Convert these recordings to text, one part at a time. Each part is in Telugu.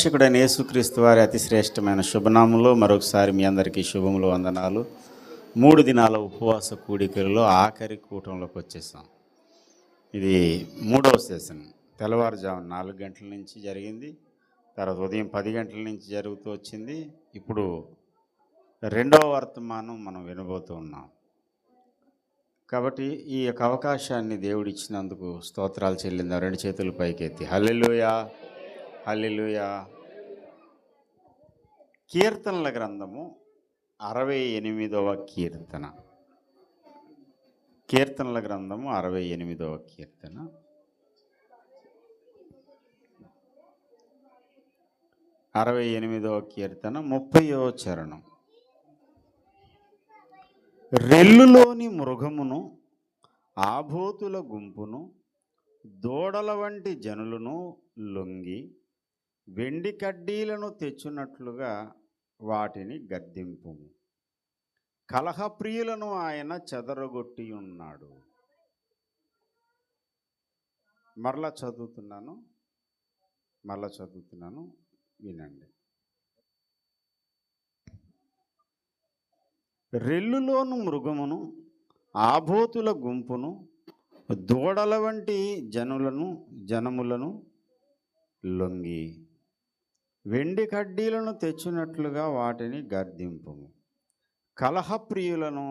రక్షకుడైన యేసుక్రీస్తు వారి అతి శ్రేష్టమైన శుభనామంలో మరొకసారి మీ అందరికీ శుభములు, వందనాలు. 3 దినాల ఉపవాస కూడికలలో ఆఖరి కూటంలోకి వచ్చేసాం. ఇది 3వ సెషన్. తెల్లవారుజామున 4 గంటల నుంచి జరిగింది, తర్వాత ఉదయం 10 గంటల నుంచి జరుగుతూ వచ్చింది. ఇప్పుడు 2వ వర్తమానం మనం వినబోతూ ఉన్నాం. కాబట్టి ఈ యొక్క అవకాశాన్ని దేవుడు ఇచ్చినందుకు స్తోత్రాలు చెల్లిందాం. 2 చేతులు పైకెత్తి హల్లెలూయా, హల్లెలూయా. కీర్తనల గ్రంథము 68వ కీర్తన. కీర్తనల గ్రంథము 68వ కీర్తన. అరవై 68వ కీర్తన 30వ చరణం. రెల్లులోని మృగమును, ఆబోతుల గుంపును, దూడల వంటి జనులను లొంగి వెండి కడ్డీలను తెచ్చునట్లుగా వాటిని గద్దింపుము. కలహప్రియులను ఆయన చెదరగొట్టి ఉన్నాడు. మరలా చదువుతున్నాను, వినండి. రెల్లులోను మృగమును, ఆబోతుల గుంపును, దూడల వంటి జనములను లొంగి వెండి కడ్డీలను తెచ్చినట్లుగా వాటిని గద్దింపుము. కలహప్రియులను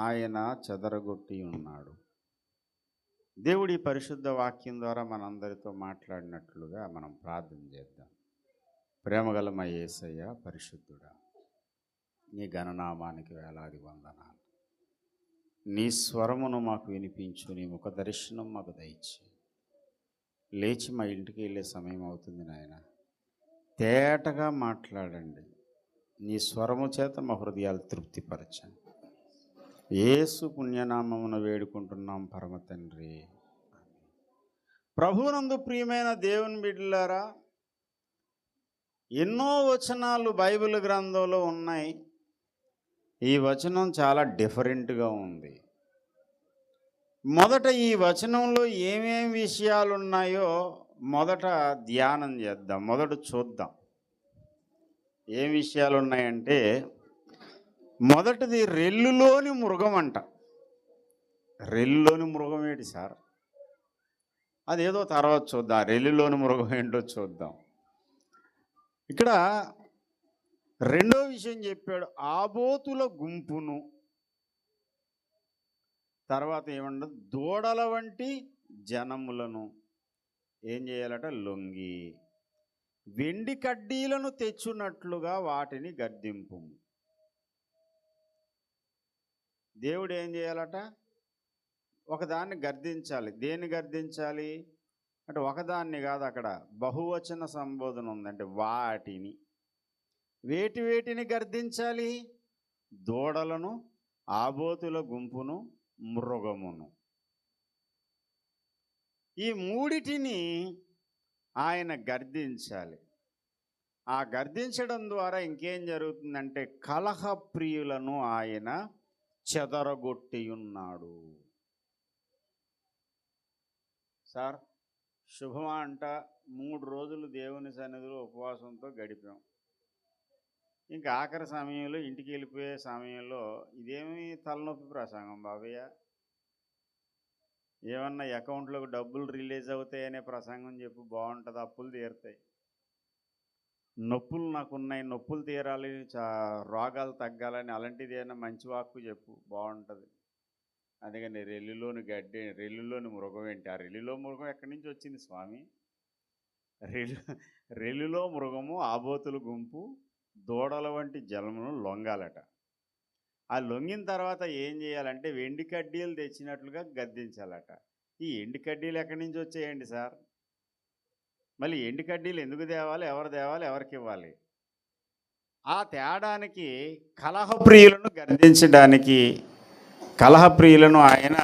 ఆయన చెదరగొట్టి ఉన్నాడు. దేవుడి పరిశుద్ధ వాక్యం ద్వారా మనందరితో మాట్లాడినట్లుగా మనం ప్రార్థన చేద్దాం. ప్రేమగల మా యేసయ్య, పరిశుద్ధుడా, నీ ఘననామానికి వేలాది వందనాలు. నీ స్వరమును మాకు వినిపించు, నీ ముఖ దర్శనం మాకు దయచి. లేచి మా ఇంటికి వెళ్ళే సమయం అవుతుంది నాయన. తేటగా మాట్లాడండి. నీ స్వరము చేత మా హృదయాలు తృప్తిపరచండి. యేసు పుణ్యనామమున వేడుకుంటున్నాం పరమ తండ్రి. ప్రభువునందు ప్రియమైన దేవుని బిడ్డలారా, ఎన్నో వచనాలు బైబిల్ గ్రంథంలో ఉన్నాయి. ఈ వచనం చాలా డిఫరెంట్గా ఉంది. మొదట ఈ వచనంలో ఏమేం విషయాలు ఉన్నాయో మొదట ధ్యానం చేద్దాం, మొదట చూద్దాం. ఏం విషయాలు ఉన్నాయంటే, మొదటిది రెల్లులోని మృగం అంట. రెల్లులోని మృగం ఏంటి సార్? అదేదో తర్వాత చూద్దాం. రెల్లులోని మృగం ఏంటో చూద్దాం. ఇక్కడ రెండో విషయం చెప్పాడు, ఆబోతుల గుంపును. తర్వాత ఏమన్నా, దూడల వంటి జనములను ఏం చేయాలట? లొంగి వెండి కడ్డీలను తెచ్చున్నట్లుగా వాటిని గద్దింపు. దేవుడు ఏం చేయాలట? ఒకదాన్ని గర్దించాలి. దేన్ని గర్దించాలి అంటే ఒకదాన్ని కాదు, అక్కడ బహువచన సంబోధన ఉందంటే వాటిని. వేటిని గర్దించాలి? దూడలను, ఆబోతుల గుంపును, మృగమును. ఈ మూడిటిని ఆయన గర్దించాలి. ఆ గర్దించడం ద్వారా ఇంకేం జరుగుతుందంటే, కలహప్రియులను ఆయన చెదరగొట్టి ఉన్నాడు. సార్ శుభమా అంట. 3 రోజులు దేవుని సన్నిధిలో ఉపవాసంతో గడిపాం. ఇంకా ఆఖరి సమయంలో, ఇంటికి వెళ్ళిపోయే సమయంలో, ఇదేమి తలనొప్పి ప్రసంగం బాబయ్య, ఏమన్నా అకౌంట్లోకి డబ్బులు రిలీజ్ అవుతాయనే ప్రసంగం చెప్పు, బాగుంటుంది, అప్పులు తీరుతాయి. నొప్పులు నాకున్నాయి, నొప్పులు తీరాలి, రోగాలు తగ్గాలని, అలాంటిది ఏమైనా మంచి వాక్కు చెప్పు, బాగుంటుంది. అందుకని రెల్లులోని మృగం ఏంటి? ఆ రెల్లులో మృగం ఎక్కడి నుంచి వచ్చింది స్వామి? రెల్లులో మృగము, ఆబోతుల గుంపు, దూడల వంటి జలమును లొంగాలట. ఆ లొంగిన తర్వాత ఏం చేయాలంటే వెండి కడ్డీలు తెచ్చినట్లుగా గద్దించాలట. ఈ ఎండి కడ్డీలు ఎక్కడి నుంచి వచ్చాయండి సార్? మళ్ళీ ఎండి కడ్డీలు ఎందుకు తేవాలి, ఎవరు తేవాలి, ఎవరికి ఇవ్వాలి? ఆ తేడానికి కలహప్రియులను గద్దించడానికి, కలహప్రియులను ఆయన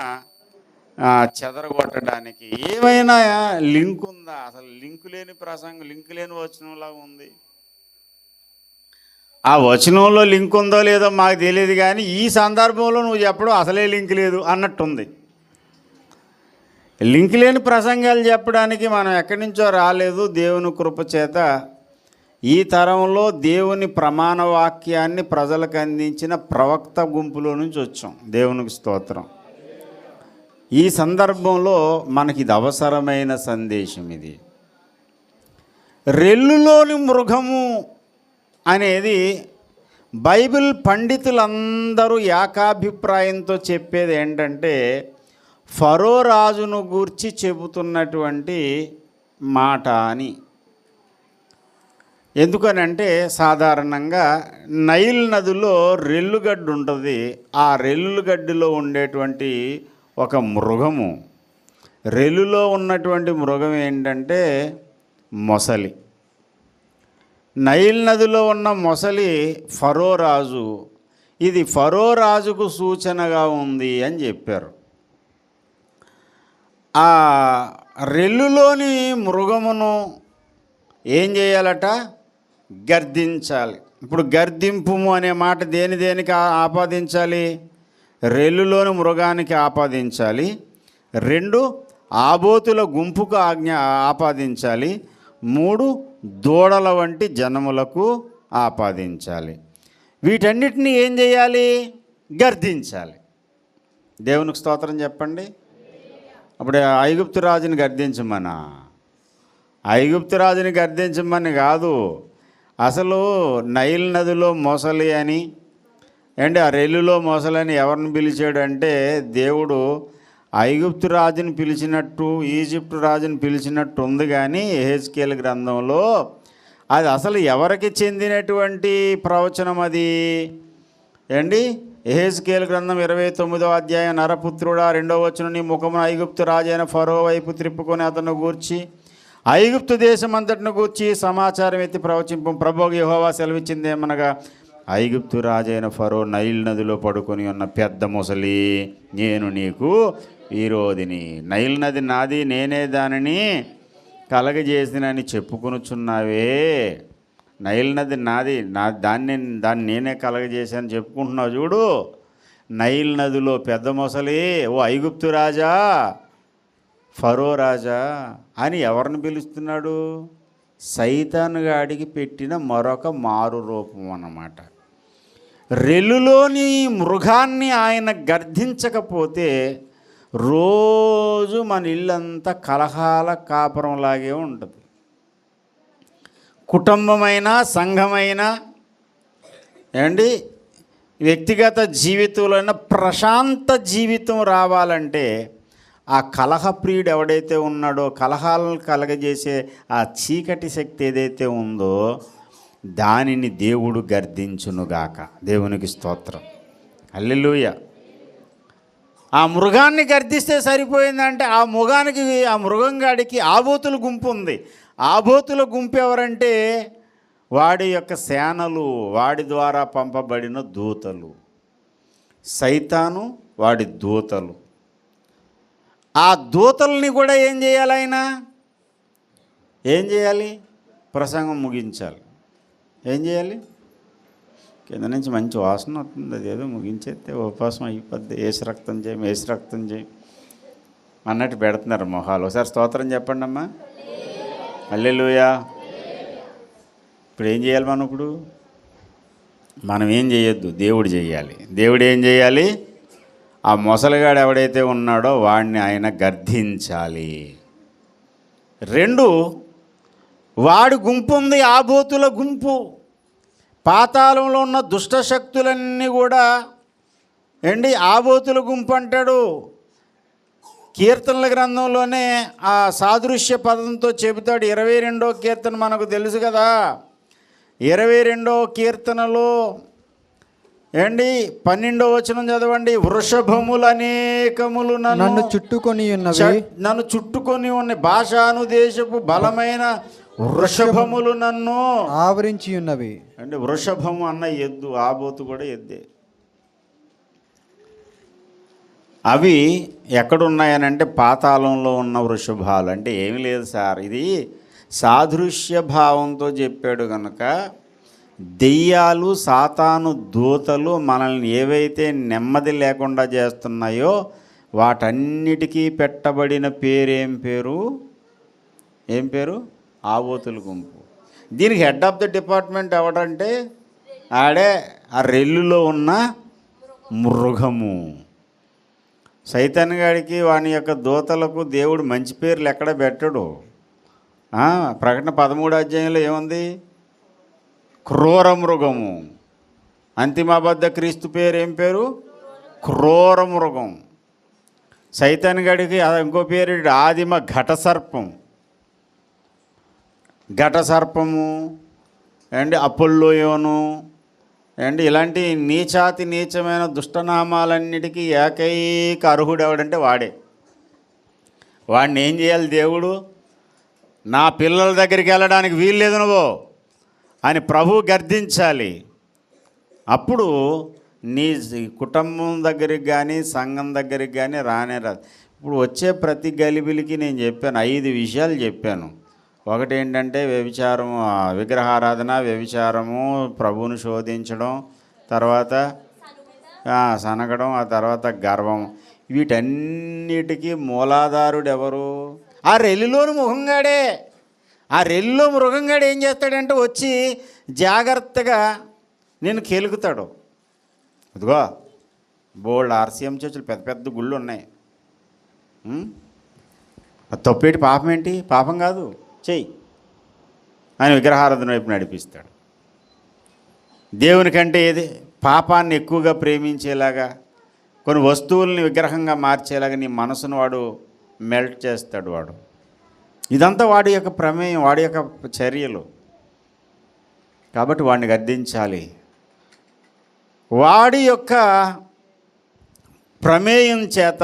చెదరగొట్టడానికి ఏమైనా లింక్ ఉందా? అసలు లింకు లేని ప్రసంగం, లింకు లేని వచనంలా ఉంది. ఆ వచనంలో లింక్ ఉందో లేదో మాకు తెలియదు, కానీ ఈ సందర్భంలో నువ్వు చెప్పడం అసలే లింక్ లేదు అన్నట్టుంది. లింక్ లేని ప్రసంగాలు చెప్పడానికి మనం ఎక్కడి నుంచో రాలేదు. దేవుని కృప చేత ఈ తరంలో దేవుని ప్రమాణ వాక్యాన్ని ప్రజలకు అందించిన ప్రవక్త గుంపులో నుంచి వచ్చాం. దేవునికి స్తోత్రం. ఈ సందర్భంలో మనకి ఇది అవసరమైన సందేశం. ఇది రెల్లులోని మృగము అనేది బైబిల్ పండితులందరూ ఏకాభిప్రాయంతో చెప్పేది ఏంటంటే, ఫరో రాజును గూర్చి చెబుతున్నటువంటి మాట అని. ఎందుకనంటే సాధారణంగా నైల్ నదిలో రెల్లుగడ్డ ఉంటుంది. ఆ రెల్లుగడ్డిలో ఉండేటువంటి ఒక మృగము, రెల్లులో ఉన్నటువంటి మృగం ఏంటంటే మొసలి. నైల్ నదిలో ఉన్న మొసలి ఫరో రాజు. ఇది ఫరో రాజుకు సూచనగా ఉంది అని చెప్పారు. ఆ రెల్లులోని మృగమును ఏం చేయాలట? గర్దించాలి. ఇప్పుడు గర్దింపుము అనే మాట దేనికి ఆపాదించాలి? రెల్లులోని మృగానికి ఆపాదించాలి. 2 ఆబోతుల గుంపుకు ఆపాదించాలి. 3 దూడల వంటి జనములకు ఆపాదించాలి. వీటన్నిటిని ఏం చేయాలి? గర్దించాలి. దేవునికి స్తోత్రం చెప్పండి. అప్పుడు ఐగుప్తు రాజుని గర్దించమనా? ఐగుప్తు రాజుని గర్దించమని కాదు. అసలు నైల్ నదిలో మొసలి అని ఆ రెల్లులో మొసలని ఎవరిని పిలిచాడు అంటే, దేవుడు ఐగుప్తు రాజుని పిలిచినట్టు ఈజిప్టు రాజుని పిలిచినట్టు ఉంది. కానీ యెహెజ్కేలు గ్రంథంలో అది అసలు ఎవరికి చెందినటువంటి ప్రవచనం అది? యెహెజ్కేలు గ్రంథం 29వ అధ్యాయం, నరపుత్రుడా 2వ వచనం, నీ ముఖమును ఐగుప్తు రాజైన ఫరో వైపు త్రిప్పుకొని అతను గూర్చి ఐగుప్తు దేశం అంతటిని గూర్చి సమాచారం ఎత్తి ప్రవచింపు. ప్రభువు యెహోవా సెలవిచ్చిందేమనగా, ఐగుప్తు రాజైన ఫరో నైల్ నదిలో పడుకొని ఉన్న పెద్ద మొసలి నేను నీకు విరోధిని. నైల్ నది నాది, నేనే దానిని కలగజేసినని చెప్పుకొనుచున్నావే. నైల్ నది నాది, దాన్ని నేనే కలగజేశాను చెప్పుకుంటున్నావు చూడు. నైల్ నదిలో పెద్ద మొసలి, ఓ ఐగుప్తు రాజా, ఫరో రాజా అని ఎవరిని పిలుస్తున్నాడు? సైతాను గాడికి పెట్టిన మరొక మారు రూపం అన్నమాట. రెల్లులోని మృగాన్ని ఆయన గర్దించకపోతే రోజు మన ఇల్లంతా కలహాల కాపురంలాగే ఉంటుంది. కుటుంబమైనా సంఘమైనా వ్యక్తిగత జీవితంలో ప్రశాంత జీవితం రావాలంటే ఆ కలహప్రియుడు ఎవడైతే ఉన్నాడో, కలహాలను కలగజేసే ఆ చీకటి శక్తి ఏదైతే ఉందో దానిని దేవుడు గర్దించునుగాక. దేవునికి స్తోత్రం. హల్లెలూయా. ఆ మృగాన్ని గర్దిస్తే సరిపోయిందంటే, ఆ మృగంగాడికి ఆబోతుల గుంపు ఉంది. ఆబోతుల గుంపు ఎవరంటే వాడి యొక్క సేనలు, వాడి ద్వారా పంపబడిన దూతలు. సైతాను వాడి దూతలు. ఆ దూతల్ని కూడా ఏం చేయాలి? ఆయన ఏం చేయాలి? ప్రసంగం ముగించాలి. ఏం చేయాలి? కింద నుంచి మంచి వాసన వస్తుంది, అదేదో ముగించేస్తే ఉపవాసం అయిపోద్ది. ఏసు రక్తం చేయం అన్నట్టు పెడుతున్నారు మొహాలు. ఒకసారి స్తోత్రం చెప్పండి అమ్మా. హల్లెలూయా. ఇప్పుడు ఏం చేయాలి? మనం ఏం చేయొద్దు, దేవుడు చేయాలి. దేవుడు ఏం చేయాలి? ఆ మొసలిగాడు ఎవడైతే ఉన్నాడో వాడిని ఆయన గర్దించాలి. 2 వాడి గుంపు ఉంది, ఆబోతుల గుంపు. పాతాళంలో ఉన్న దుష్టశక్తులన్నీ కూడా ఆబోతుల గుంపు అంటాడు. కీర్తనల గ్రంథంలోనే ఆ సాదృశ్య పదంతో చెబుతాడు. 22వ కీర్తన మనకు తెలుసు కదా. 22వ కీర్తనలో 12వ వచనం చదవండి. వృషభములు అనేకములు నన్ను చుట్టుకొని ఉన్నాయి. భాషాను దేశపు బలమైన వృషభములు నన్ను ఆవరించి ఉన్నవి. వృషభము అన్న ఎద్దు, ఆబోతు కూడా ఎద్దే. అవి ఎక్కడున్నాయనంటే పాతాళంలో ఉన్న వృషభాలు. అంటే ఏమి లేదు సార్, ఇది సాదృశ్య భావంతో చెప్పాడు కనుక దెయ్యాలు, సాతాను దూతలు మనల్ని ఏవైతే నెమ్మది లేకుండా చేస్తున్నాయో వాటన్నిటికీ పెట్టబడిన పేరు ఏం పేరు? ఆబోతుల గుంపు. దీనికి హెడ్ ఆఫ్ ద డిపార్ట్మెంట్ ఎవడంటే ఆడే ఆ రెల్లులో ఉన్న మృగము. సైతాన్ గాడికి వాని యొక్క దూతలకు దేవుడు మంచి పేర్లు ఎక్కడ పెట్టడు. ప్రకటన 13 అధ్యాయంలో ఏముంది? క్రూర మృగము. అంతిమాబద్ధ క్రీస్తు పేరు ఏం పేరు? క్రూర మృగం. సైతాన్ గాడికి ఇంకో పేరు ఆదిమ ఘటసర్పం. ఘటసర్పము అండ్ అపోల్లోయోను అండ్ ఇలాంటి నీచాతి నీచమైన దుష్టనామాలన్నిటికీ ఏకైక అర్హుడు ఎవడంటే వాడే. వాడిని ఏం చేయాలి దేవుడు? నా పిల్లల దగ్గరికి వెళ్ళడానికి వీల్లేదు నువ్వు అని ప్రభు గర్దించాలి. అప్పుడు నీ కుటుంబం దగ్గరికి కానీ సంఘం దగ్గరికి కానీ రానే రాదు. ఇప్పుడు వచ్చే ప్రతి గలిబిలికి నేను చెప్పాను 5 విషయాలు చెప్పాను. ఒకటి ఏంటంటే వ్యభిచారము, విగ్రహారాధన, వ్యభిచారము, ప్రభువును శోధించడం, తర్వాత సనగడం, ఆ తర్వాత గర్వం. వీటన్నిటికీ మూలాధారుడు ఎవరు? ఆ రెల్లిలోని మృగంగాడే. ఆ రెల్లిలో మృగంగాడు ఏం చేస్తాడంటే వచ్చి జాగ్రత్తగా నేను కెలుకుతాడు. ఇదిగో బోల్డ్ RCM చర్చిలు పెద్ద పెద్ద గుళ్ళు ఉన్నాయి. తప్పేటి పాపం ఏంటి? పాపం కాదు, చెయ్యి ఆయన విగ్రహారాధన వైపు నడిపిస్తాడు. దేవుని కంటే ఏది పాపాన్ని ఎక్కువగా ప్రేమించేలాగా, కొన్ని వస్తువుల్ని విగ్రహంగా మార్చేలాగా నీ మనసును వాడు మెల్ట్ చేస్తాడు. వాడు ఇదంతా వాడి యొక్క ప్రమేయం, వాడి యొక్క చర్యలు. కాబట్టి వాడిని గద్దించాలి. వాడి యొక్క ప్రమేయం చేత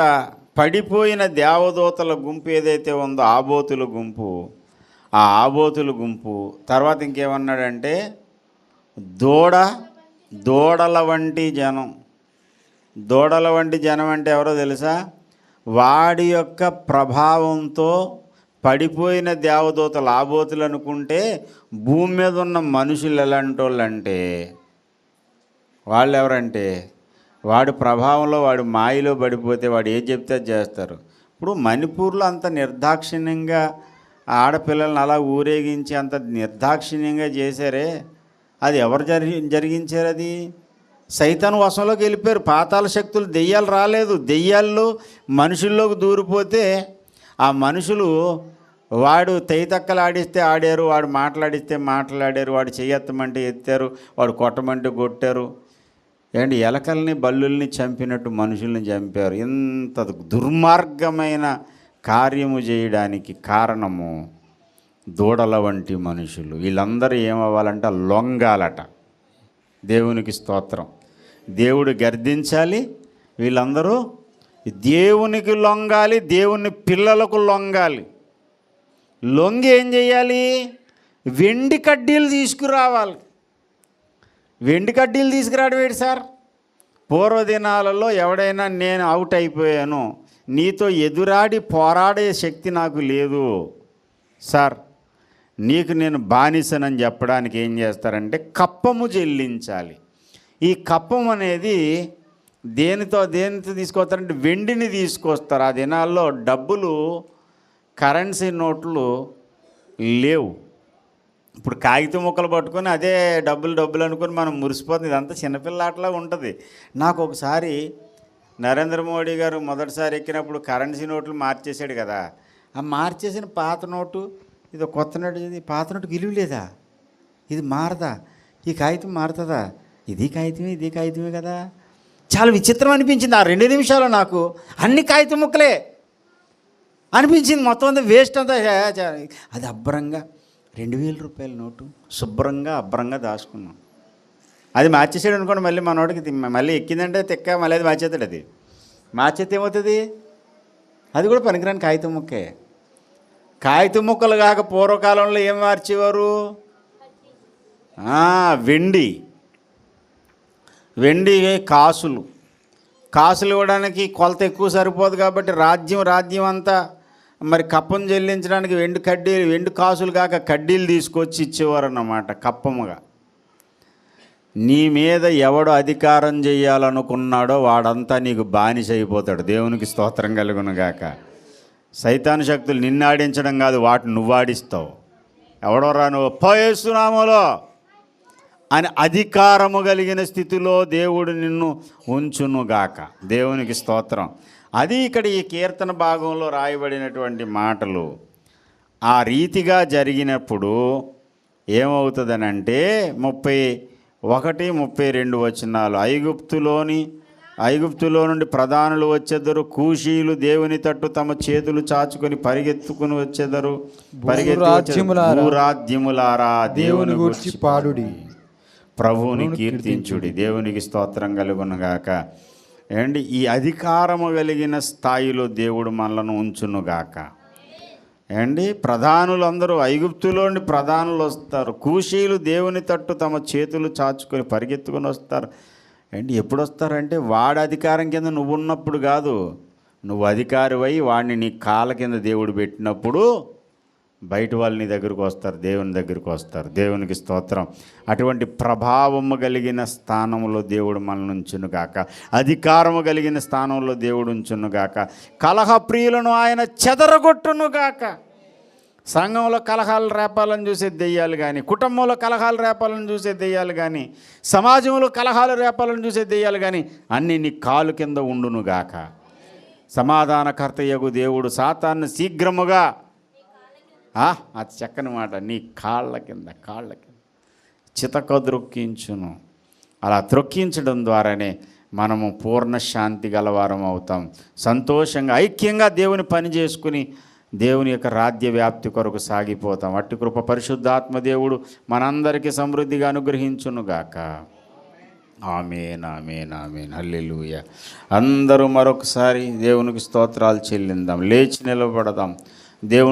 పడిపోయిన దేవదూతల గుంపు ఏదైతే ఉందో ఆబోతుల గుంపు, ఆ ఆబోతుల గుంపు తర్వాత ఇంకేమన్నాడంటే దూడల వంటి జనం. దూడల వంటి జనం అంటే ఎవరో తెలుసా? వాడి యొక్క ప్రభావంతో పడిపోయిన దేవదూతలు ఆబోతులు అనుకుంటే భూమి మీద ఉన్న మనుషులు ఎలాంటి వాళ్ళు అంటే వాళ్ళు ఎవరంటే వాడి ప్రభావంలో వాడు మాయలో పడిపోతే వాడు ఏం చెప్తే అది చేస్తారు. ఇప్పుడు మణిపూర్లో అంత నిర్దాక్షిణ్యంగా ఆడపిల్లల్ని అలా ఊరేగించి అంత నిర్దాక్షిణ్యంగా చేశారే, అది ఎవరు జరిగించారు? అది సైతాను వశంలోకి వెళ్ళిపోయారు. పాతాళ శక్తులు, దెయ్యాలు రాలేదు. దెయ్యాల్లో మనుషుల్లోకి దూరిపోతే ఆ మనుషులు వాడు తైతక్కలు ఆడిస్తే ఆడారు, వాడు మాట్లాడిస్తే మాట్లాడారు, వాడు చెయ్యెత్తమంటే ఎత్తారు, వాడు కొట్టమంటే కొట్టారు. ఏంటి ఎలకల్ని బల్లుల్ని చంపినట్టు మనుషుల్ని చంపారు. ఇంత దుర్మార్గమైన కార్యము చేయడానికి కారణము దూడల వంటి మనుషులు. వీళ్ళందరూ ఏమవ్వాలంట? లొంగాలట. దేవునికి స్తోత్రం. దేవుడు గర్దించాలి, వీళ్ళందరూ దేవునికి లొంగాలి, దేవుని పిల్లలకు లొంగాలి. లొంగి ఏం చేయాలి? వెండి కడ్డీలు తీసుకురావాలి. వెండి కడ్డీలు తీసుకురావడం ఏంటి సార్? పూర్వదినాలలో ఎవడైనా నేను అవుట్ అయిపోయాను, నీతో ఎదురాడి పోరాడే శక్తి నాకు లేదు సార్, నీకు నేను బానిసనని చెప్పడానికి ఏం చేస్తారంటే కప్పము చెల్లించాలి. ఈ కప్పం అనేది దేనితో తీసుకొస్తారంటే వెండిని తీసుకొస్తారు. ఆ దినాల్లో డబ్బులు, కరెన్సీ నోట్లు లేవు. ఇప్పుడు కాగితం ముక్కలు పట్టుకొని అదే డబ్బులు అనుకొని మనం మురిసిపోతుంది. ఇదంతా చిన్నపిల్లాటలా ఉంటుంది. నాకు ఒకసారి నరేంద్ర మోడీ గారు మొదటిసారి ఎక్కినప్పుడు కరెన్సీ నోట్లు మార్చేశాడు కదా. ఆ మార్చేసిన పాత నోటు, ఇది కొత్త నోటు, ఇది పాత నోటుకి విలువ లేదా? ఇది మారదా? ఈ కాగితం మారుతుందా? ఇది కాగితమే కదా. చాలా విచిత్రం అనిపించింది. ఆ 2 నిమిషాలు నాకు అన్ని కాగితం ముక్కలే అనిపించింది. మొత్తం అంతా వేస్ట్ అంతా. అది అబ్బరంగా 2000 రూపాయల నోటు శుభ్రంగా అబ్బరంగా దాచుకున్నాం. అది మార్చేసాడు అనుకోండి, మళ్ళీ మా నోటికి మళ్ళీ ఎక్కిందంటే తెక్క మళ్ళీ అది మార్చేస్తాడు. అది మార్చేస్తే ఏమవుతుంది? అది కూడా పనికిరాని కాగితం ముక్కే. కాగితం ముక్కలు కాక పూర్వకాలంలో ఏం మార్చేవారు? వెండి కాసులు ఇవ్వడానికి కొలత ఎక్కువ సరిపోదు కాబట్టి రాజ్యం అంతా మరి కప్పం చెల్లించడానికి వెండి కాసులు కాక కడ్డీలు తీసుకొచ్చి ఇచ్చేవారు అన్నమాట కప్పముగా. నీ మీద ఎవడు అధికారం చేయాలనుకున్నాడో వాడంతా నీకు బానిస అయిపోతాడు. దేవునికి స్తోత్రం కలుగును గాక. సైతాను శక్తులు నిన్ను ఆడించడం కాదు, వాటిని నువ్వు ఆడిస్తావు. ఎవడోరా నువ్వు, పో యేసు నామములో అని అధికారము కలిగిన స్థితిలో దేవుడు నిన్ను ఉంచునుగాక. దేవునికి స్తోత్రం. అది ఇక్కడ ఈ కీర్తన భాగంలో రాయబడినటువంటి మాటలు. ఆ రీతిగా జరిగినప్పుడు ఏమవుతుందనంటే 31, 32 వచనాలు, ఐగుప్తులో నుండి ప్రధానులు వచ్చేదరు, కూషీలు దేవుని తట్టు తమ చేతులు చాచుకొని పరిగెత్తుకుని వచ్చేదరు. భూరాజ్యములారా దేవుని గూర్చి పాడుడి, ప్రభువుని కీర్తించుడి. దేవునికి స్తోత్రం కలుగునుగాక. ఏమండి, ఈ అధికారము కలిగిన స్థాయిలో దేవుడు మనలను ఉంచునుగాక. ఏమండి, ప్రధానులందరూ ఐగుప్తులోని ప్రధానులు వస్తారు, కూషీలు దేవుని తట్టు తమ చేతులు చాచుకొని పరిగెత్తుకొని వస్తారు. ఏంటి, ఎప్పుడు వస్తారంటే వాడి అధికారం కింద నువ్వు ఉన్నప్పుడు కాదు, నువ్వు అధికారివై వాడిని నీ కాళ్ళ కింద దేవుడు పెట్టినప్పుడు బయట వాళ్ళు నీ దగ్గరకు వస్తారు, దేవుని దగ్గరికి వస్తారు. దేవునికి స్తోత్రం. అటువంటి ప్రభావము కలిగిన స్థానంలో దేవుడు మనల్ని ఉంచునుగాక, అధికారము కలిగిన స్థానంలో దేవుడు ఉంచునుగాక. కలహప్రియులను ఆయన చెదరగొట్టునుగాక. సంఘంలో కలహాలు రేపాలని చూసే దెయ్యాలు కానీ, కుటుంబంలో కలహాలు రేపాలని చూసే దెయ్యాలు కానీ, సమాజంలో కలహాలు రేపాలని చూసే దెయ్యాలు కానీ అన్నీ నీ కాలు కింద ఉండునుగాక. సమాధానకర్తయగు దేవుడు సాతాన్ని శీఘ్రముగా, అది చక్కని మాట, నీ కాళ్ళ కింద చితక అలా త్రొక్కించడం ద్వారానే మనము పూర్ణ శాంతి గలవారం అవుతాం. సంతోషంగా ఐక్యంగా దేవుని పని చేసుకుని దేవుని యొక్క రాజ్య వ్యాప్తి కొరకు సాగిపోతాం. అట్టి కృప పరిశుద్ధాత్మ దేవుడు మనందరికీ సమృద్ధిగా అనుగ్రహించునుగాక. ఆమేన్, ఆమేన్, ఆమేన్. హల్లెలూయా. అందరూ మరొకసారి దేవునికి స్తోత్రాలు చెల్లిందాం. లేచి నిలబడదాం. దేవుని